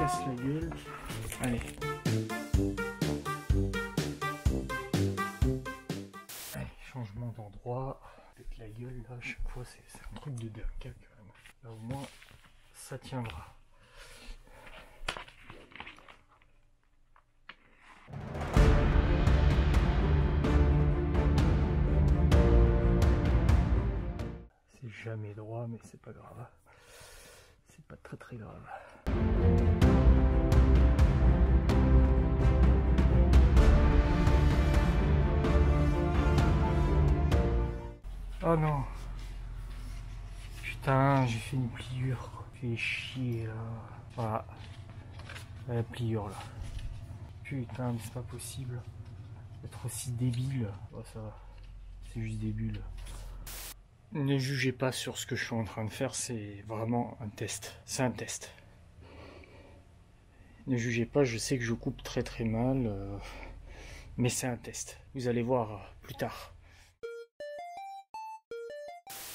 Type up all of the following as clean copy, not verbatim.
casse la gueule. Allez. Allez, changement d'endroit. Avec la gueule là, à chaque fois c'est un truc de dingue quand même. Là au moins ça tiendra. C'est jamais droit mais c'est pas grave. C'est pas très grave. Oh non. Putain, j'ai fait une pliure. Fait chier là. Voilà. La pliure là. Putain, mais c'est pas possible. Être aussi débile. Oh ça va. C'est juste des bulles. Ne jugez pas sur ce que je suis en train de faire, c'est vraiment un test. C'est un test. Ne jugez pas, je sais que je coupe très mal. Mais c'est un test. Vous allez voir plus tard.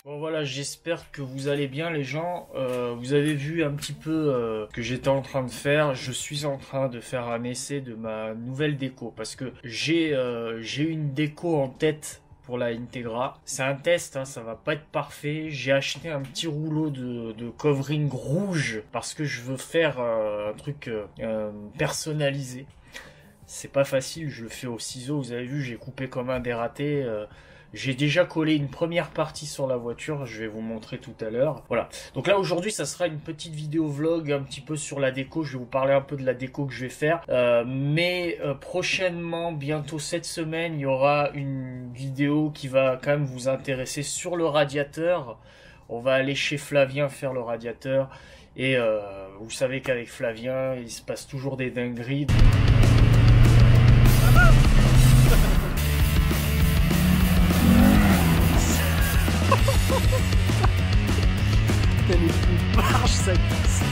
Bon voilà, j'espère que vous allez bien les gens. Vous avez vu un petit peu ce que j'étais en train de faire. Je suis en train de faire un essai de ma nouvelle déco. Parce que j'ai une déco en tête pour la Integra. C'est un test, hein, ça va pas être parfait. J'ai acheté un petit rouleau de covering rouge. Parce que je veux faire un truc personnalisé. C'est pas facile, je le fais au ciseau. Vous avez vu, j'ai coupé comme un dératé. J'ai déjà collé une première partie sur la voiture, je vais vous montrer tout à l'heure. Voilà, donc là aujourd'hui ça sera une petite vidéo vlog un petit peu sur la déco, je vais vous parler un peu de la déco que je vais faire. Mais prochainement, bientôt cette semaine, il y aura une vidéo qui va quand même vous intéresser sur le radiateur. On va aller chez Flavien faire le radiateur. Et vous savez qu'avec Flavien, il se passe toujours des dingueries. Elle marche, ça casse.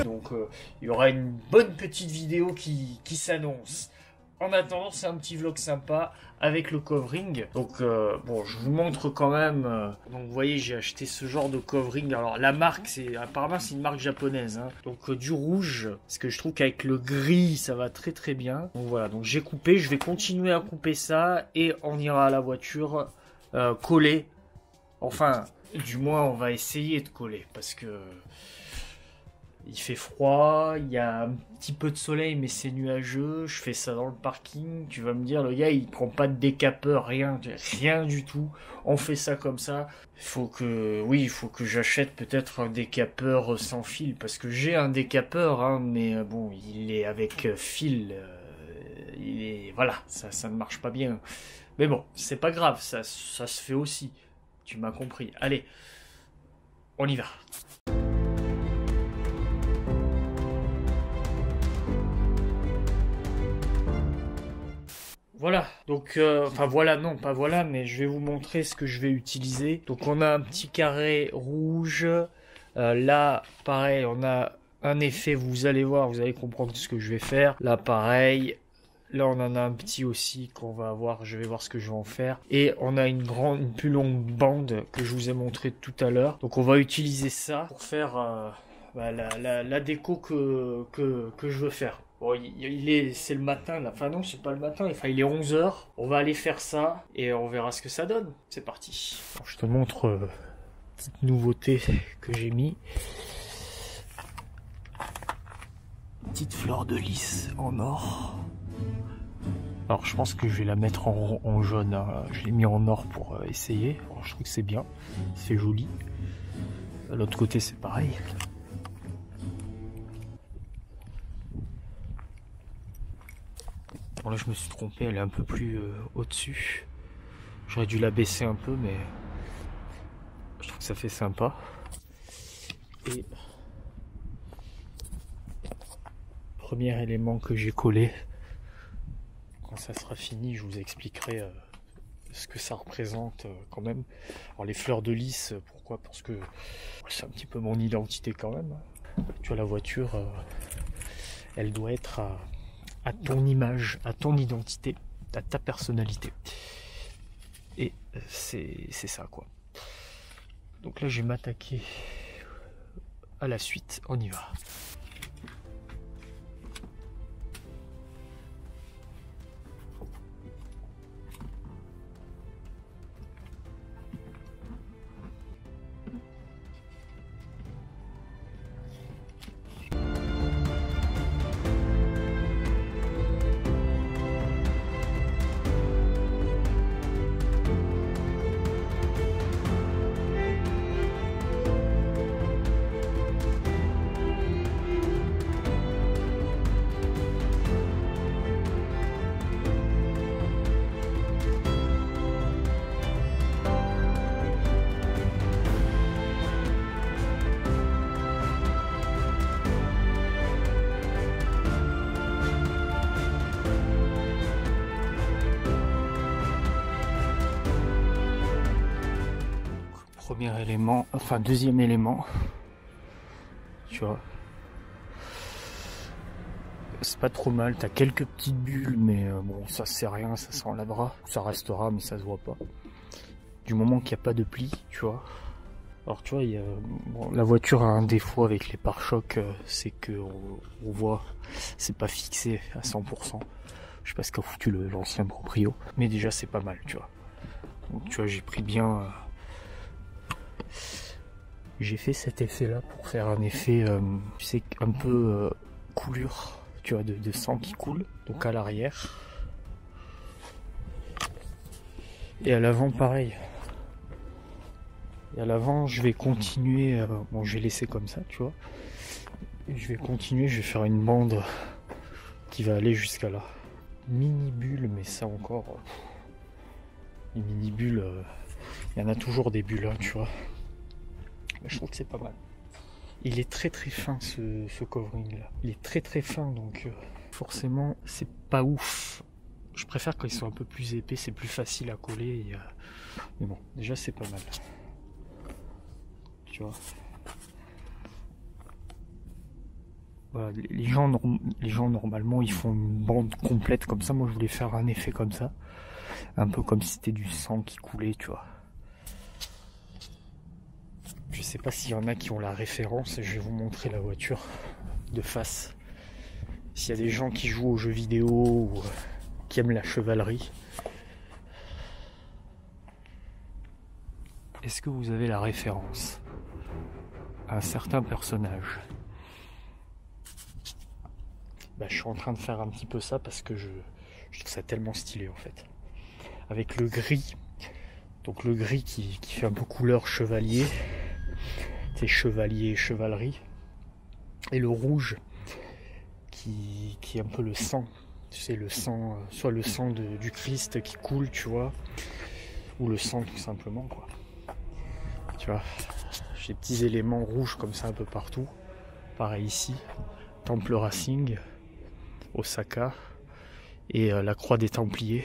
Donc il y aura une bonne petite vidéo qui s'annonce. En attendant, c'est un petit vlog sympa avec le covering. Donc bon, je vous montre quand même. Donc vous voyez, j'ai acheté ce genre de covering. Alors la marque, apparemment c'est une marque japonaise. Hein. Donc du rouge, parce que je trouve qu'avec le gris, ça va très bien. Donc voilà, donc j'ai coupé. Je vais continuer à couper ça et on ira à la voiture coller. Enfin, du moins on va essayer de coller parce que il fait froid, il y a un petit peu de soleil mais c'est nuageux, je fais ça dans le parking, tu vas me dire le gars il prend pas de décapeur, rien du tout, on fait ça comme ça. Il faut que j'achète peut-être un décapeur sans fil, parce que j'ai un décapeur, hein, mais bon il est avec fil, voilà, ça ne marche pas bien. Mais bon, c'est pas grave, ça se fait aussi, tu m'as compris. Allez, on y va. Voilà, donc, enfin voilà, non, pas voilà, mais je vais vous montrer ce que je vais utiliser. Donc on a un petit carré rouge, là, pareil, on a un effet, vous allez voir, vous allez comprendre ce que je vais faire. Là, pareil, là on en a un petit aussi qu'on va avoir, je vais voir ce que je vais en faire. Et on a une plus longue bande que je vous ai montré tout à l'heure. Donc on va utiliser ça pour faire la déco que je veux faire. Bon, c'est le matin là, enfin non, c'est pas le matin, enfin il est 11h, on va aller faire ça et on verra ce que ça donne. C'est parti. Alors, je te montre petite nouveauté que j'ai mis. Petite fleur de lys en or. Alors je pense que je vais la mettre en jaune, hein. Je l'ai mis en or pour essayer. Alors, je trouve que c'est bien, c'est joli. De l'autre côté c'est pareil. Bon là je me suis trompé, elle est un peu plus au-dessus. J'aurais dû la baisser un peu, mais je trouve que ça fait sympa. Et premier élément que j'ai collé. Quand ça sera fini, je vous expliquerai ce que ça représente quand même. Alors les fleurs de lys, pourquoi? Parce que c'est un petit peu mon identité quand même. Tu vois, la voiture, elle doit être à ton image, à ton identité. t'as ta personnalité. Et c'est ça quoi. Donc là je vais m'attaquer à la suite, on y va. Premier élément, enfin deuxième élément, tu vois, c'est pas trop mal, t'as quelques petites bulles, mais bon ça c'est rien, ça s'enlèvera, ça restera mais ça se voit pas, du moment qu'il n'y a pas de pli, tu vois. Alors tu vois, bon, la voiture a un défaut avec les pare-chocs, c'est que on voit, c'est pas fixé à 100%, je sais pas ce qu'a foutu l'ancien proprio, mais déjà c'est pas mal, tu vois. Donc tu vois, j'ai pris bien... J'ai fait cet effet là pour faire un effet, tu sais, un peu coulure, tu vois, de sang qui coule, donc à l'arrière. Et à l'avant pareil. Et à l'avant je vais continuer, bon je vais laisser comme ça, tu vois. Et je vais continuer, je vais faire une bande qui va aller jusqu'à là. Mini bulle, mais ça encore, les mini bulles, il y en a toujours des bulles, hein, tu vois. Je trouve que c'est pas mal. Il est très très fin ce covering là. Il est très très fin, donc forcément c'est pas ouf. Je préfère quand ils sont un peu plus épais, c'est plus facile à coller. Mais bon, déjà c'est pas mal. Tu vois. Voilà, les gens normalement ils font une bande complète comme ça. Moi je voulais faire un effet comme ça. Un peu comme si c'était du sang qui coulait, tu vois. Je sais pas s'il y en a qui ont la référence, je vais vous montrer la voiture de face. S'il y a des gens qui jouent aux jeux vidéo ou qui aiment la chevalerie. Est-ce que vous avez la référence à un certain personnage? Bah, je suis en train de faire un petit peu ça parce que je trouve ça tellement stylé en fait. Avec le gris, donc le gris qui fait un peu couleur chevalier. C'est chevalier et chevalerie, et le rouge qui est un peu le sang, tu sais, le sang, soit le sang du Christ qui coule, tu vois, ou le sang tout simplement quoi, tu vois. J'ai des petits éléments rouges comme ça un peu partout, pareil ici, Temple Racing, Osaka, et la croix des Templiers,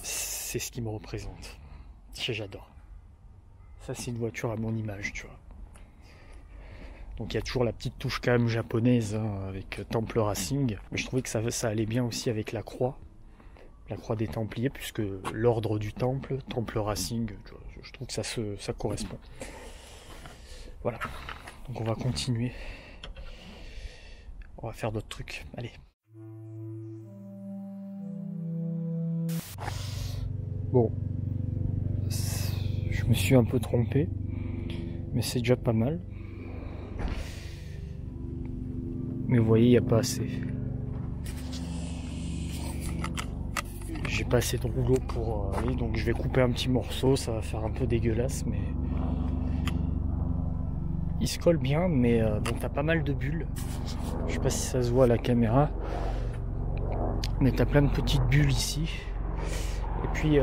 c'est ce qui me représente, j'adore. Ça c'est une voiture à mon image, tu vois. Donc il y a toujours la petite touche quand même japonaise, hein, avec Temple Racing. Mais je trouvais que ça allait bien aussi avec la croix des Templiers, puisque l'ordre du Temple, Temple Racing, je trouve que ça correspond. Voilà. Donc on va continuer. On va faire d'autres trucs. Allez. Bon. Je me suis un peu trompé, mais c'est déjà pas mal. Mais vous voyez, il n'y a pas assez. J'ai pas assez de rouleau pour aller, donc je vais couper un petit morceau, ça va faire un peu dégueulasse, mais... Il se colle bien, mais bon, t'as pas mal de bulles. Je sais pas si ça se voit à la caméra, mais t'as plein de petites bulles ici. Et puis,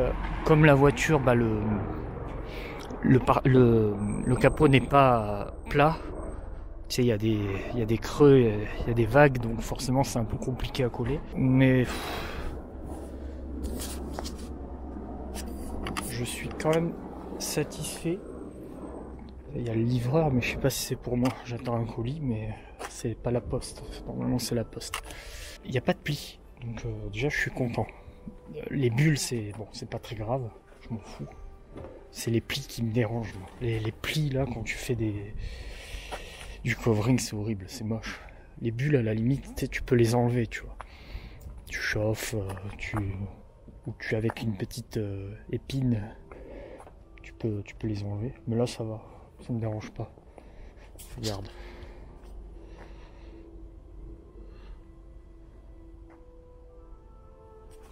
comme la voiture, bah, le capot n'est pas plat, tu sais, il y a des creux, il y a des vagues, donc forcément c'est un peu compliqué à coller, mais je suis quand même satisfait. Il y a le livreur, mais je sais pas si c'est pour moi, j'attends un colis, mais c'est pas la poste, normalement c'est la poste. Il n'y a pas de pli, Donc déjà je suis content. Les bulles c'est bon, c'est pas très grave, je m'en fous. C'est les plis qui me dérangent. Les plis là quand tu fais du covering c'est horrible, c'est moche. Les bulles à la limite tu peux les enlever, tu vois. Tu chauffes, ou avec une petite épine tu peux les enlever. Mais là ça va, ça me dérange pas. Regarde.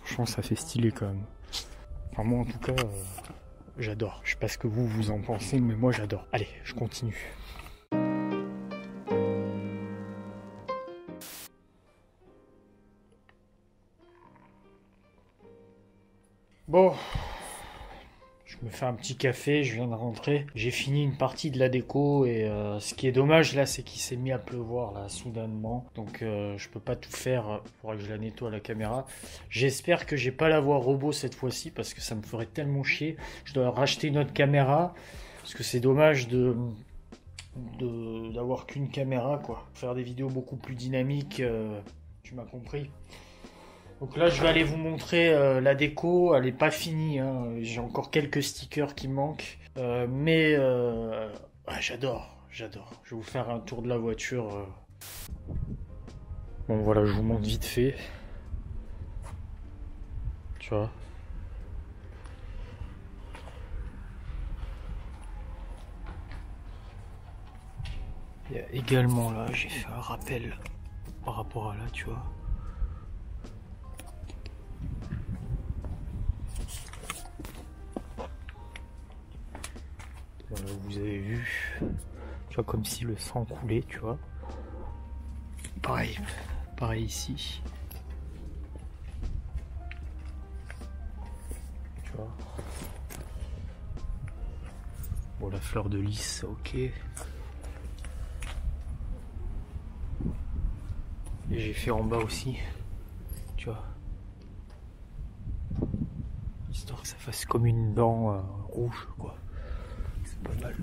Franchement ça fait stylé quand même. Enfin moi en tout cas j'adore. Je sais pas ce que vous en pensez mais moi j'adore. Allez, je continue. Bon, je me fais un petit café, je viens de rentrer. J'ai fini une partie de la déco et ce qui est dommage là, c'est qu'il s'est mis à pleuvoir là soudainement. Donc je peux pas tout faire, il faudra que je la nettoie la caméra. J'espère que j'ai pas la voix robot cette fois-ci parce que ça me ferait tellement chier. Je dois racheter une autre caméra parce que c'est dommage d'avoir qu'une caméra quoi. Faire des vidéos beaucoup plus dynamiques, tu m'as compris. Donc là je vais aller vous montrer la déco, elle n'est pas finie, hein. J'ai encore quelques stickers qui manquent, mais j'adore. Je vais vous faire un tour de la voiture. Bon voilà, je vous montre vite fait, tu vois. Il y a également là, j'ai fait un rappel par rapport à là, tu vois. Voilà, vous avez vu, tu vois, comme si le sang coulait, tu vois. Pareil ici. Tu vois. Bon, la fleur de lys, ok. Et j'ai fait en bas aussi, tu vois. Histoire que ça fasse comme une dent rouge, quoi. C'est pas mal.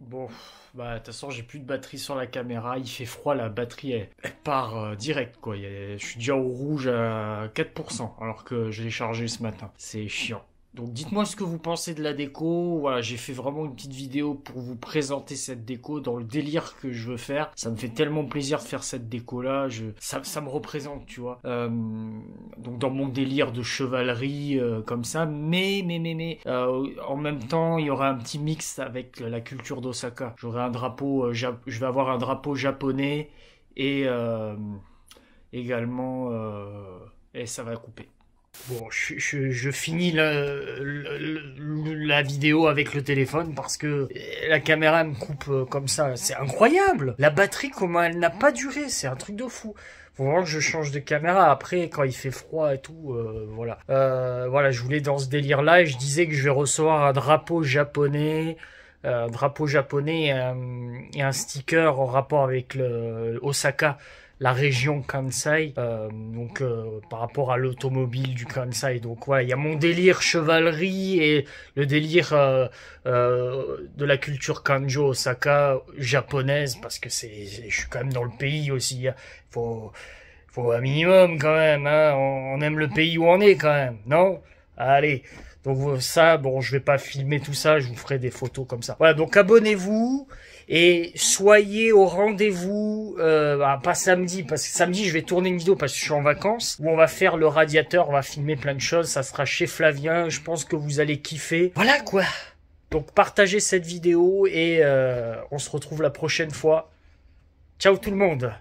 Bon, bah de toute façon j'ai plus de batterie sur la caméra, il fait froid, la batterie elle part direct quoi. Je suis déjà au rouge à 4% alors que je l'ai chargé ce matin. C'est chiant. Donc dites-moi ce que vous pensez de la déco. Voilà, j'ai fait vraiment une petite vidéo pour vous présenter cette déco dans le délire que je veux faire. Ça me fait tellement plaisir de faire cette déco là. Ça me représente, tu vois. Donc dans mon délire de chevalerie comme ça. Mais en même temps, il y aura un petit mix avec la culture d'Osaka. J'aurai un drapeau, je vais avoir un drapeau japonais et également, et ça va couper. Bon, je finis la vidéo avec le téléphone parce que la caméra me coupe comme ça. C'est incroyable. La batterie, comment elle n'a pas duré. C'est un truc de fou. Faut vraiment que je change de caméra. Après, quand il fait froid et tout, voilà. Voilà, je voulais dans ce délire-là et je disais que je vais recevoir un drapeau japonais. Et un sticker en rapport avec le Osaka, la région Kansai, par rapport à l'automobile du Kansai. Donc voilà, il y a mon délire chevalerie et le délire de la culture kanjo Osaka japonaise, parce que je suis quand même dans le pays aussi. Faut un minimum quand même, hein. On aime le pays où on est quand même, non? Allez. Donc ça, bon, je vais pas filmer tout ça, je vous ferai des photos comme ça. Voilà, donc abonnez-vous et soyez au rendez-vous, pas samedi, parce que samedi je vais tourner une vidéo parce que je suis en vacances, où on va faire le radiateur, on va filmer plein de choses, ça sera chez Flavien, je pense que vous allez kiffer. Voilà quoi. Donc partagez cette vidéo et on se retrouve la prochaine fois. Ciao tout le monde.